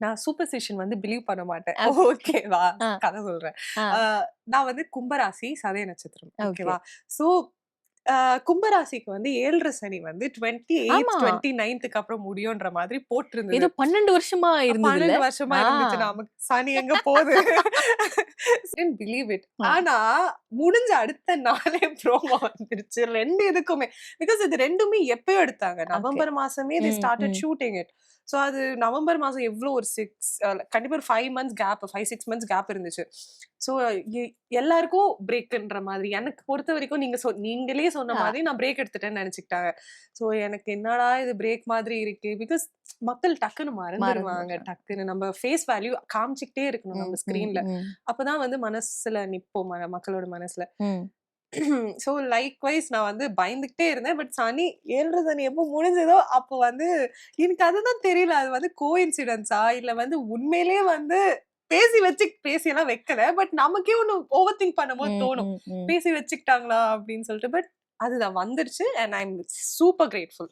நான் சூப்பர்ஸ்டிஷன் வந்து பிலீவ் பண்ண மாட்டேன். ஓகே. ஓகேவா? ஆ, கதை சொல்றேன். ஆ. அ நான் வந்து கும்பராசி, சதய நட்சத்திரம். ஓகே. ஓகேவா? ஸோ கும்பராசிக்கு வந்து 7 சனி வந்து 28th, ஆமா. 29க்கு அப்புறம் முடியுன்ற மாதிரி போட்டிருந்தது. ஏதோ 12 வருஷமா இருந்ததுல்ல? 12 வருஷமா ஆ. இருந்துச்சு. நமக்கு சனி எங்க போது? Didn't believe it. ஆ. ஆனா, முடிஞ்ச அடுத்த நாளே ப்ரோமோ வந்துருச்சு. 2 இதுக்குமே. பிகாஸ் இது 2மே எப்பயோ எடுத்தாங்க. ஓகே. நவம்பர் மாசமே தே ம், ஸ்டார்ட்டட் ம். Shooting it. ஸோ அது நவம்பர் மாசம் எவ்ளோ ஒரு 6 கண்டிப்பா ஒரு 5 மந்த்ஸ் கேப் 5, 6 மந்த்ஸ் கேப் இருந்துச்சு. ஸோ எ எல்லாருக்கும் பிரேக்குன்ற மாதிரி. எனக்கு பொறுத்தவரைக்கும் நீங்களே சொன்ன ஆ. மாதிரி நான் பிரேக் எடுத்துட்டேன்னு நெனச்சுக்கிட்டாங்க. ஸோ எனக்கு என்னடா இது பிரேக் மாதிரி இருக்கு. பிகாஸ் மக்கள் டக்குன்னு மறந்துருவாங்க. மறந்துடுறேன். டக்குன்னு நம்ம ஃபேஸ் வேல்யூ காமிச்சுக்கிட்டே இருக்கணும் ம், நம்ம ம், ஸ்க்ரீன்ல. ம், அப்பதான் வந்து மனசுல நிப்போம் மக்களோட மனசுல. ம். ஸோ லைக்வைஸ் நான் வந்து பயந்துகிட்டே இருந்தேன். பட் சனி 7 சனி எப்போ முடிஞ்சதோ, அப்போ வந்து எனக்கு அதுதான் தெரியல. அது வந்து கோஇன்சிடென்ஸா? இல்ல வந்து உண்மையிலேயே வந்து பேசியெல்லாம் வைக்கல. பட் நமக்கே ஒண்ணு ஓவர் திங்க் பண்ணும்போது ம், தோணும். ம், ம். பேசி வச்சுக்கிட்டாங்களா? அப்படின்னு சொல்லிட்டு. பட் அதுதான் வந்துருச்சு. And I am super grateful.